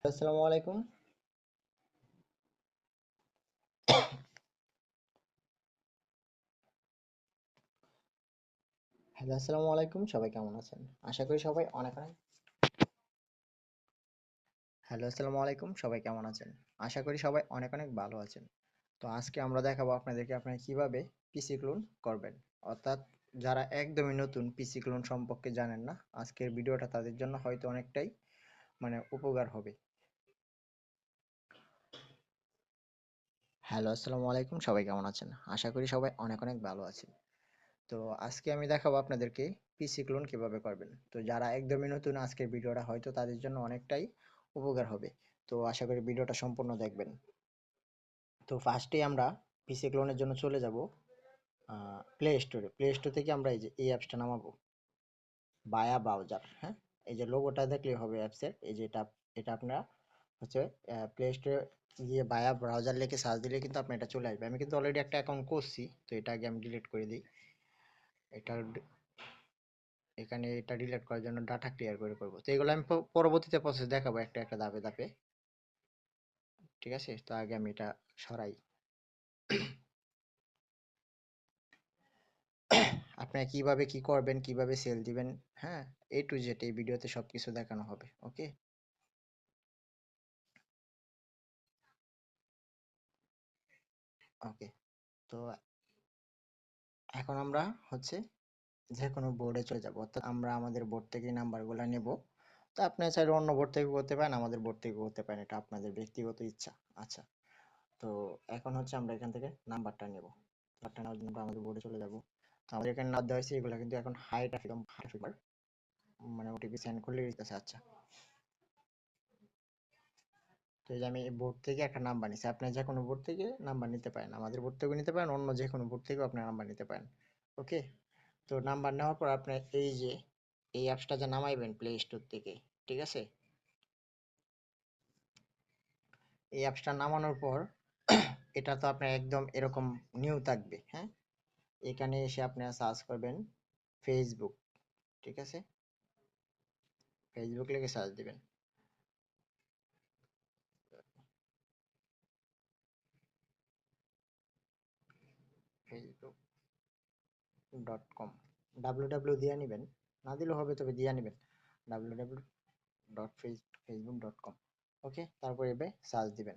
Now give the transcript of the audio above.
আসসালামু আলাইকুম। হ্যালো, আসসালামু আলাইকুম। সবাই কেমন আছেন? আশা করি সবাই অনেক অনেক হ্যালো, আসসালামু আলাইকুম। সবাই কেমন আছেন? আশা করি সবাই অনেক অনেক ভালো আছেন। তো আজকে আমরা দেখাবো আপনাদেরকে আপনারা কিভাবে পিসি ক্লোন করবেন। অর্থাৎ যারা একদমই নতুন পিসি ক্লোন সম্পর্কে জানেন না, আজকের ভিডিওটা তাদের জন্য হয়তো অনেকটাই উপকার হবে। হ্যালো, আসসালামু আলাইকুম। সবাই কেমন আছেন? আশা করি সবাই অনেক অনেক ভালো আছেন। তো আজকে আমি দেখাবো আপনাদেরকে পিসি ক্লোন কিভাবে করবেন। তো যারা একদমই নতুন আজকের ভিডিওটা হয়তো তাদের জন্য অনেকটাই উপকার হবে। তো আশা করি ভিডিওটা সম্পূর্ণ দেখবেন। তো ফার্স্টেই আমরা পিসি ক্লোনের জন্য চলে যাব প্লে স্টোরে। প্লে স্টোর থেকে আমরা এই অ্যাপসটা নামাবো, বায়া ব্রাউজার। হ্যাঁ, এই যে লোগোটা দেখলেই হবে অ্যাপসের। এই যে এটা এটা আপনারা হচ্ছে প্লে স্টোরে গিয়ে বায়া ব্রাউজার লিখে সার্চ দিলে কিন্তু আপনার এটা চলে আসবে। আমি কিন্তু অলরেডি একটা অ্যাকাউন্ট করছি, তো এটা আগে আমি ডিলিট করে দিই। এটা এখানে এটা ডিলিট করার জন্য ডাটা ক্লিয়ার করে করব। তো এগুলো আমি পরবর্তীতে প্রসেস দেখাবো একটা একটা ধাপে ধাপে। ঠিক আছে, তো আগে আমি এটা সরাই। আপনারা কিভাবে কি করবেন, কিভাবে সেল দিবেন, হ্যাঁ, এ টু জেড এই ভিডিওতে সবকিছু দেখানো হবে। ওকে, ওকে। তো এখন আমরা হচ্ছে যে কোনো বোর্ডে চলে যাব, অর্থাৎ আমরা আমাদের বোর্ড থেকে নাম্বারগুলো নেব। তো আপনি চাইলে অন্য বোর্ড থেকে করতে পারেন, আমাদের বোর্ড থেকে করতে পারেন, এটা আপনাদের ব্যক্তিগত ইচ্ছা। আচ্ছা, তো এখন হচ্ছে আমরা এখান থেকে নাম্বারটা নেব। নাম্বারটা নেওয়ার জন্য আমরা আমাদের বোর্ডে চলে যাব। তো আমাদের এখানে নাম দেওয়া হয়েছে, এগুলো কিন্তু এখন হাই ট্রাফিক ওটিপি সেন্ড করলে দিতেছে। আচ্ছা, তো এই যে আমি এই বোর্ড থেকে একটা নাম্বার নিচ্ছি। আপনি যে কোনো বোর্ড থেকে নাম্বার নিতে পারেন, আমাদের বোর্ড থেকেও নিতে পারেন, অন্য যে কোনো বোর্ড থেকেও আপনার নাম্বার নিতে পারেন। ওকে, তো নাম্বার নেওয়ার পর আপনি এই যে এই অ্যাপসটা যে নামাইবেন প্লে স্টোর থেকে, ঠিক আছে, এই অ্যাপসটা নামানোর পর এটা তো আপনার একদম এরকম নিউ থাকবে। হ্যাঁ, এখানে এসে আপনারা সার্চ করবেন ফেসবুক। ঠিক আছে, ফেসবুক লিখে সার্চ দিবেন। facebook.com, www দিয়ে নেবেন, না দিলেও হবে, তবে দিয়ে নেবেন। www.facebook.com। ওকে, তারপর এবে সার্চ দিবেন।